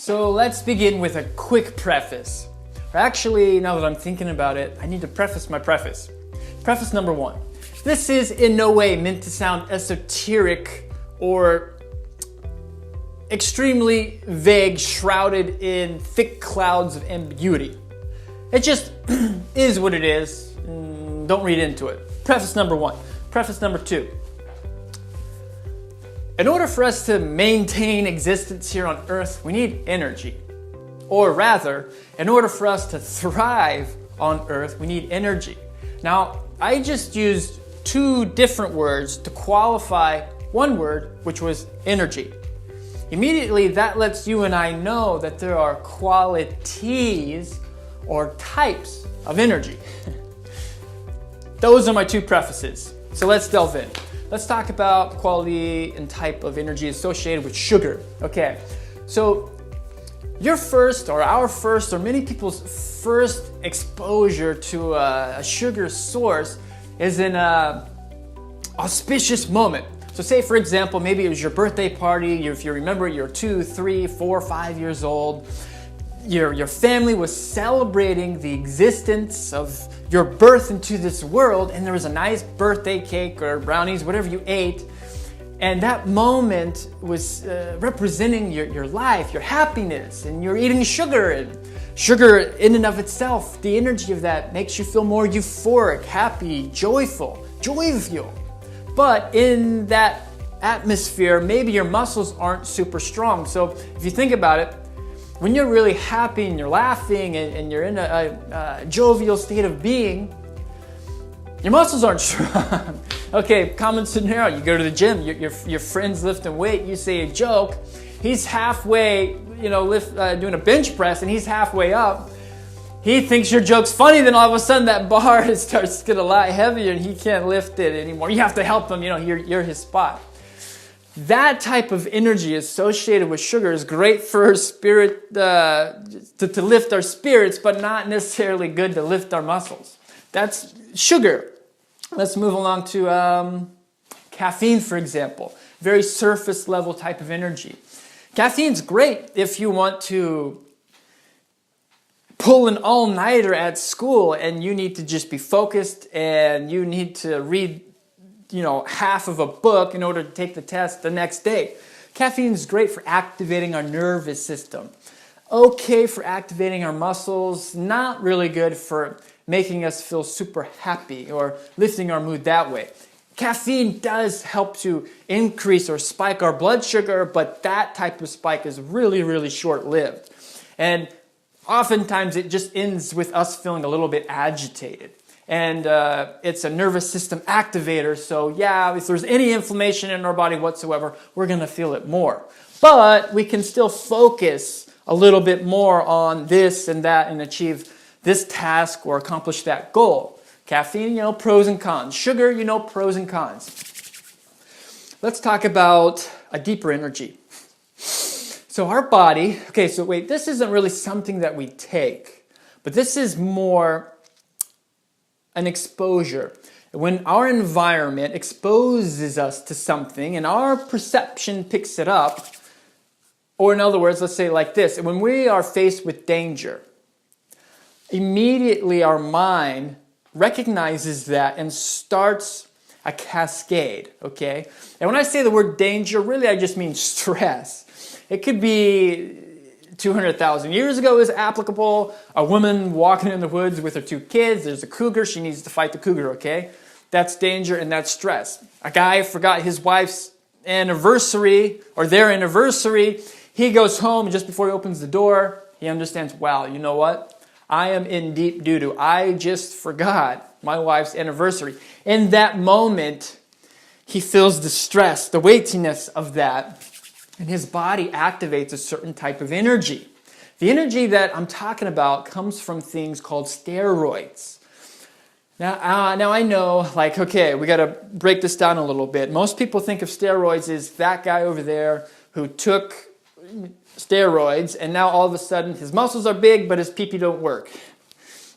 So let's begin with a quick preface. Or actually, now that I'm thinking about it, I need to preface my preface. Preface number one. This is in no way meant to sound esoteric or extremely vague, shrouded in thick clouds of ambiguity. It just is what it is. Don't read into it. Preface number one. Preface number two. In order for us to maintain existence here on Earth, we need energy. Or rather, in order for us to thrive on Earth, we need energy. Now, I just used two different words to qualify one word, which was energy. Immediately, that lets you and I know that there are qualities or types of energy. Those are my two prefaces. So let's delve in. Let's talk about quality and type of energy associated with sugar. Okay, so your first, or our first, or many people's first exposure to a sugar source is in an auspicious moment. So say, for example, maybe it was your birthday party. If you remember, you're 2, 3, 4, 5 years old. Your family was celebrating the existence of your birth into this world, and there was a nice birthday cake or brownies, whatever you ate, and that moment was representing your life, your happiness, and you're eating sugar, and sugar in and of itself, the energy of that makes you feel more euphoric, happy, joyful. But in that atmosphere, maybe your muscles aren't super strong. So if you think about it, when you're really happy and you're laughing and you're in a jovial state of being, your muscles aren't strong. Okay, common scenario, you go to the gym, your friend's lifting weight, you say a joke, he's halfway, doing a bench press and he's halfway up. He thinks your joke's funny, then all of a sudden that bar starts to get a lot heavier and he can't lift it anymore. You have to help him, you're his spot. That type of energy associated with sugar is great for spirit, to lift our spirits, but not necessarily good to lift our muscles. That's sugar. Let's move along to caffeine, for example. Very surface level type of energy. Caffeine's great if you want to pull an all-nighter at school and you need to just be focused and you need to read half of a book in order to take the test the next day. Caffeine is great for activating our nervous system. Okay for activating our muscles, not really good for making us feel super happy or lifting our mood that way. Caffeine does help to increase or spike our blood sugar, but that type of spike is really, really short-lived. And oftentimes it just ends with us feeling a little bit agitated. And it's a nervous system activator, so yeah, if there's any inflammation in our body whatsoever, we're going to feel it more. But we can still focus a little bit more on this and that and achieve this task or accomplish that goal. Caffeine, pros and cons. Sugar, pros and cons. Let's talk about a deeper energy. So our body, this isn't really something that we take, but this is more an exposure. When our environment exposes us to something and our perception picks it up, or in other words, let's say it like this, when we are faced with danger, immediately our mind recognizes that and starts a cascade, okay? And when I say the word danger, really I just mean stress. It could be 200,000 years ago is applicable. A woman walking in the woods with her 2 kids. There's a cougar. She needs to fight the cougar, okay? That's danger and that's stress. A guy forgot his wife's anniversary or their anniversary. He goes home and just before he opens the door, he understands, wow, you know what? I am in deep doo-doo. I just forgot my wife's anniversary. In that moment, he feels the stress, the weightiness of that. And his body activates a certain type of energy. The energy that I'm talking about comes from things called steroids. Now I know, we got to break this down a little bit. Most people think of steroids as that guy over there who took steroids and now all of a sudden his muscles are big but his pee-pee don't work.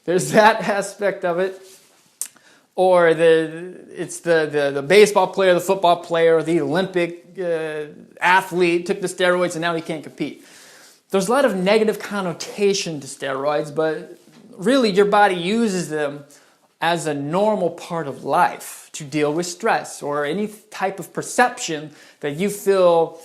There's that aspect of it. Or it's the baseball player, the football player, the Olympic athlete took the steroids and now he can't compete. there's a lot of negative connotation to steroids, but really your body uses them as a normal part of life to deal with stress or any type of perception that you feel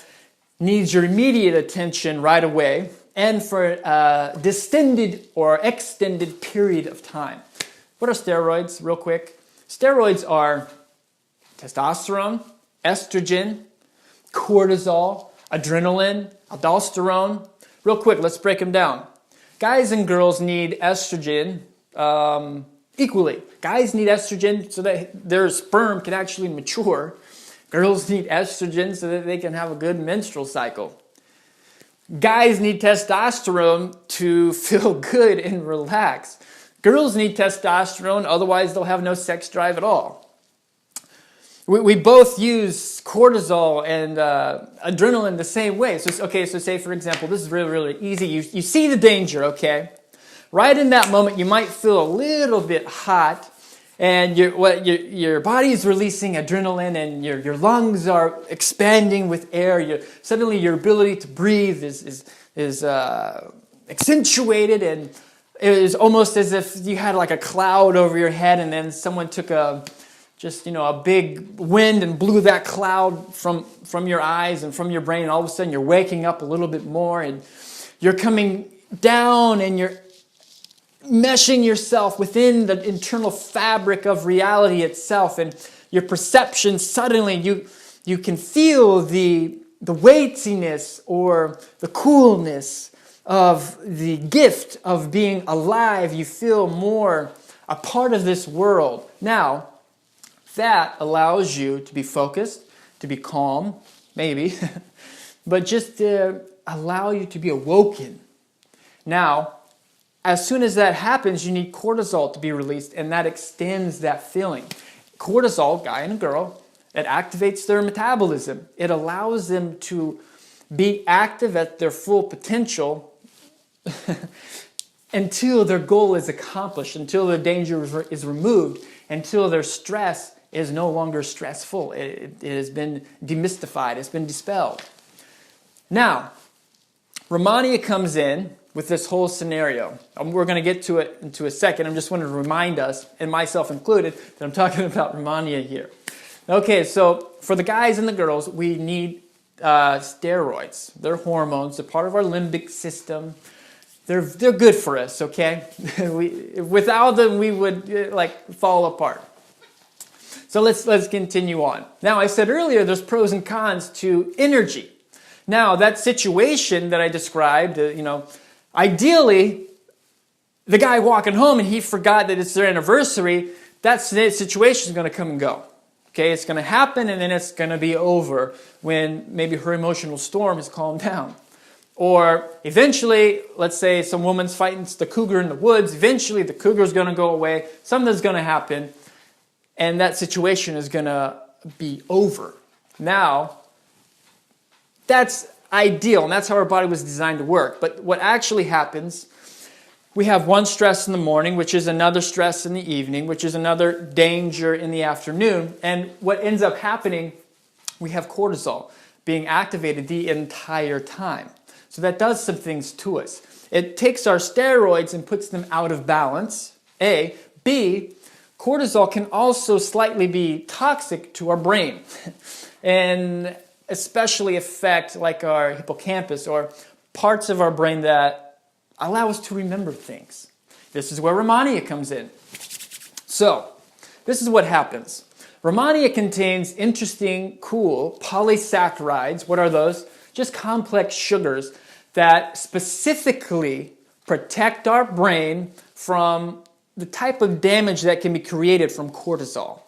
needs your immediate attention right away and for a distended or extended period of time. What are steroids, real quick? Steroids are testosterone, estrogen, cortisol, adrenaline, aldosterone. Real quick, let's break them down. Guys and girls need estrogen equally. Guys need estrogen so that their sperm can actually mature. Girls need estrogen so that they can have a good menstrual cycle. Guys need testosterone to feel good and relax. Girls need testosterone, otherwise they'll have no sex drive at all. We both use cortisol and adrenaline the same way. So say for example, this is really, really easy. You see the danger, okay? Right in that moment, you might feel a little bit hot, and your body is releasing adrenaline, and your lungs are expanding with air. Suddenly, your ability to breathe is accentuated, and it is almost as if you had like a cloud over your head, and then someone took a big wind and blew that cloud from your eyes and from your brain, and all of a sudden you're waking up a little bit more, and you're coming down, and you're meshing yourself within the internal fabric of reality itself, and your perception, suddenly you can feel the weightiness or the coolness of the gift of being alive. You feel more a part of this world. Now, that allows you to be focused, to be calm, maybe, but just to allow you to be awoken. Now, as soon as that happens, you need cortisol to be released, and that extends that feeling. Cortisol, guy and a girl, it activates their metabolism. It allows them to be active at their full potential until their goal is accomplished, until the danger is removed, until their stress is no longer stressful. It has been demystified. It's been dispelled. Now, Rehmannia comes in with this whole scenario. We're going to get to it into a second. I just wanted to remind us, and myself included, that I'm talking about Rehmannia here. Okay, so for the guys and the girls, we need steroids. They're hormones. They're part of our limbic system. They're good for us, okay? Without them, we would fall apart. So let's continue on. Now, I said earlier, there's pros and cons to energy. Now, that situation that I described, ideally, the guy walking home and he forgot that it's their anniversary, that situation is going to come and go. Okay, it's going to happen and then it's going to be over when maybe her emotional storm has calmed down. Or eventually, let's say some woman's fighting the cougar in the woods, eventually the cougar is going to go away, something's going to happen, and that situation is going to be over. Now, that's ideal, and that's how our body was designed to work. But what actually happens, we have one stress in the morning, which is another stress in the evening, which is another danger in the afternoon. And what ends up happening, we have cortisol being activated the entire time. So that does some things to us. It takes our steroids and puts them out of balance, A. B, cortisol can also slightly be toxic to our brain and especially affect like our hippocampus or parts of our brain that allow us to remember things. This is where Rehmannia comes in. So, this is what happens. Rehmannia contains interesting, cool polysaccharides. What are those? Just complex sugars that specifically protect our brain from the type of damage that can be created from cortisol.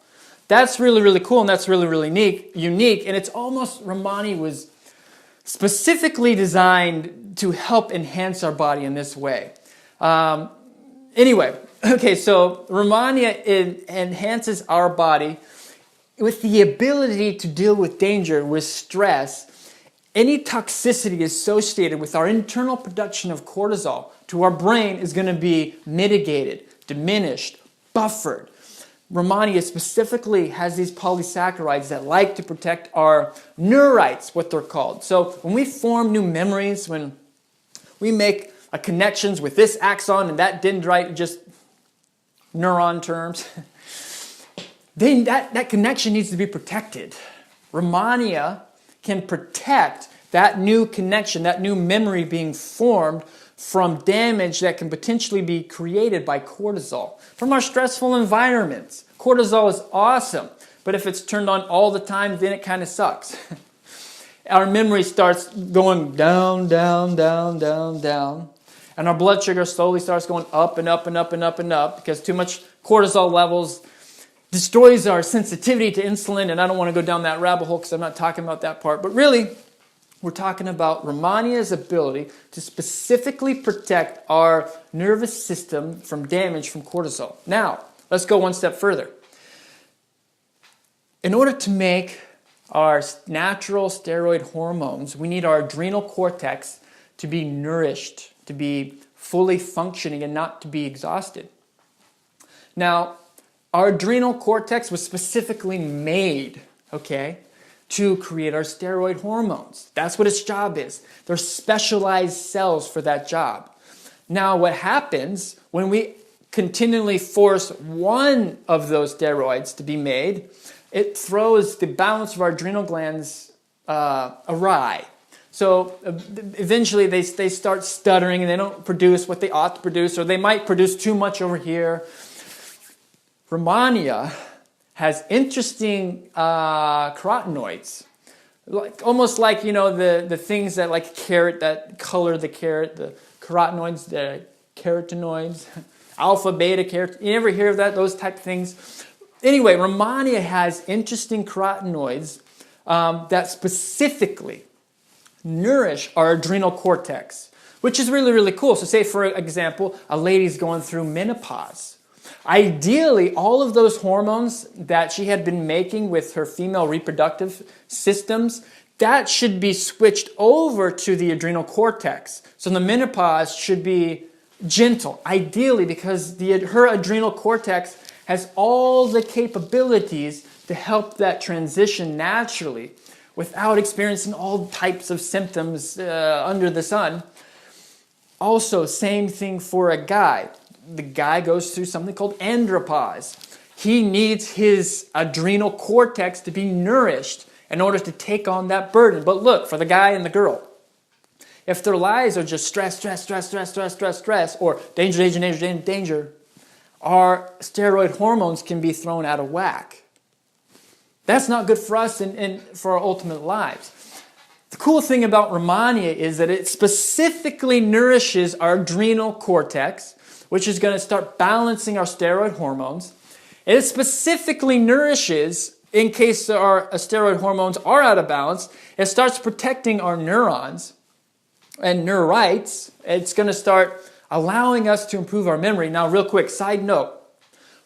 That's really, really cool, and that's really, really unique, and it's almost, Rehmannia was specifically designed to help enhance our body in this way. Anyway, okay, so Rehmannia enhances our body with the ability to deal with danger, with stress, any toxicity associated with our internal production of cortisol to our brain is going to be mitigated, diminished, buffered. Rehmannia specifically has these polysaccharides that like to protect our neurites, what they're called. So when we form new memories, when We make connections with this axon and that dendrite, just neuron terms. Then that connection needs to be protected. Rehmannia can protect that new connection, that new memory being formed from damage that can potentially be created by cortisol. From our stressful environments, cortisol is awesome, but if it's turned on all the time, then it kind of sucks. Our memory starts going down, down, down, down, down, and our blood sugar slowly starts going up and up and up and up and up because too much cortisol levels destroys our sensitivity to insulin, and I don't want to go down that rabbit hole because I'm not talking about that part, but really, we're talking about Rehmannia's ability to specifically protect our nervous system from damage from cortisol. Now, let's go one step further. In order to make our natural steroid hormones, we need our adrenal cortex to be nourished, to be fully functioning and not to be exhausted. Now, our adrenal cortex was specifically made, to create our steroid hormones. That's what its job is. They're specialized cells for that job. Now, what happens when we continually force one of those steroids to be made, it throws the balance of our adrenal glands awry. So eventually they start stuttering and they don't produce what they ought to produce, or they might produce too much over here. Rehmannia has interesting carotenoids, almost like, the things that like carrot, that color the carrot, the carotenoids, the carotenoids, alpha, beta, carrot. You ever hear of that? Those type of things. Anyway, Rehmannia has interesting carotenoids that specifically nourish our adrenal cortex, which is really, really cool. So say, for example, a lady's going through menopause. Ideally, all of those hormones that she had been making with her female reproductive systems, that should be switched over to the adrenal cortex. So the menopause should be gentle, ideally, because her adrenal cortex has all the capabilities to help that transition naturally without experiencing all types of symptoms under the sun. Also, same thing for a guy. The guy goes through something called andropause. He needs his adrenal cortex to be nourished in order to take on that burden. But look, for the guy and the girl, if their lives are just stress, or danger, our steroid hormones can be thrown out of whack. That's not good for us and for our ultimate lives. The cool thing about Rehmannia is that it specifically nourishes our adrenal cortex, which is going to start balancing our steroid hormones. It specifically nourishes, in case our steroid hormones are out of balance, it starts protecting our neurons and neurites. It's going to start allowing us to improve our memory. Now, real quick, side note,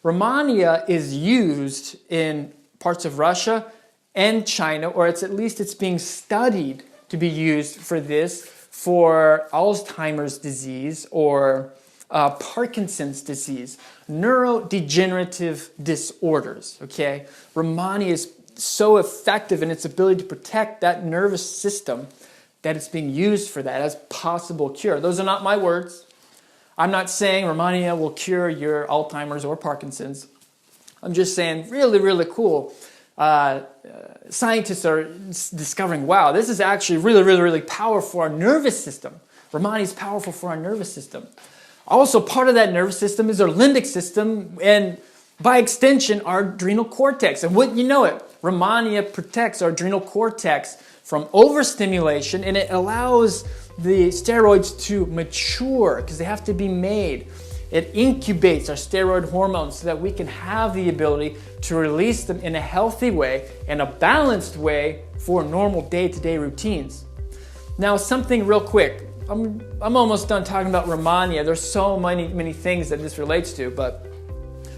Rehmannia is used in parts of Russia and China, or it's being studied to be used for this, for Alzheimer's disease or Parkinson's disease, neurodegenerative disorders, Rehmannia is so effective in its ability to protect that nervous system that it's being used for that as possible cure. Those are not my words. I'm not saying Rehmannia will cure your Alzheimer's or Parkinson's. I'm just saying really, really cool. Scientists are discovering, wow, this is actually really, really, really powerful for our nervous system. Rehmannia is powerful for our nervous system. Also, part of that nervous system is our limbic system, and by extension, our adrenal cortex. And wouldn't you know it, Rehmannia protects our adrenal cortex from overstimulation, and it allows the steroids to mature because they have to be made. It incubates our steroid hormones so that we can have the ability to release them in a healthy way and a balanced way for normal day-to-day routines. Now, something real quick. I'm almost done talking about Rehmannia. There's so many things that this relates to, but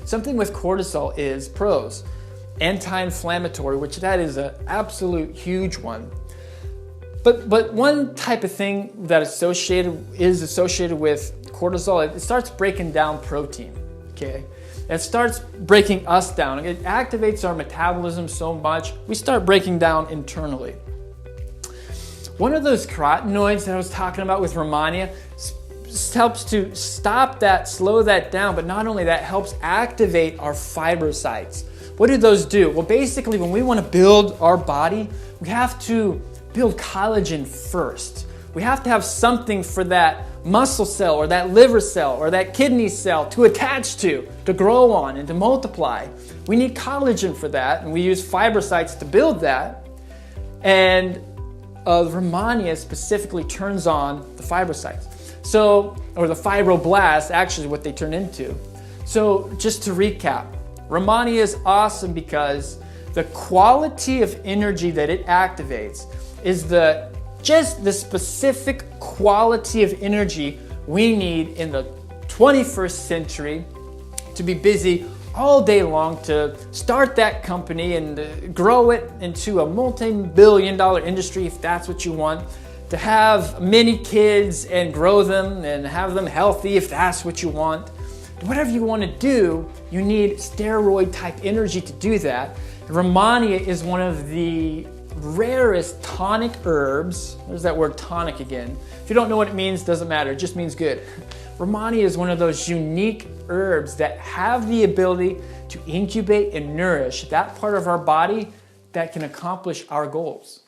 something with cortisol is pros. Anti-inflammatory, which that is an absolute huge one. But one type of thing that is associated with cortisol, it starts breaking down protein, It starts breaking us down. It activates our metabolism so much, we start breaking down internally. one of those carotenoids that I was talking about with Rehmannia helps to stop that, slow that down, but not only that, helps activate our fibrocytes. What do those do? Well, basically, when we want to build our body, we have to build collagen first. We have to have something for that muscle cell or that liver cell or that kidney cell to attach to grow on and to multiply. We need collagen for that, and we use fibrocytes to build that. And Rehmannia specifically turns on the fibrocytes. So, or the fibroblast, actually what they turn into. So just to recap, Rehmannia is awesome because the quality of energy that it activates is just the specific quality of energy we need in the 21st century to be busy all day long, to start that company and grow it into a multi-billion-dollar industry if that's what you want, to have many kids and grow them and have them healthy if that's what you want. Whatever you want to do, you need steroid type energy to do that. Rehmannia is one of the rarest tonic herbs. There's that word tonic again. If you don't know what it means, doesn't matter, it just means good. Rehmannia is one of those unique herbs that have the ability to incubate and nourish that part of our body that can accomplish our goals.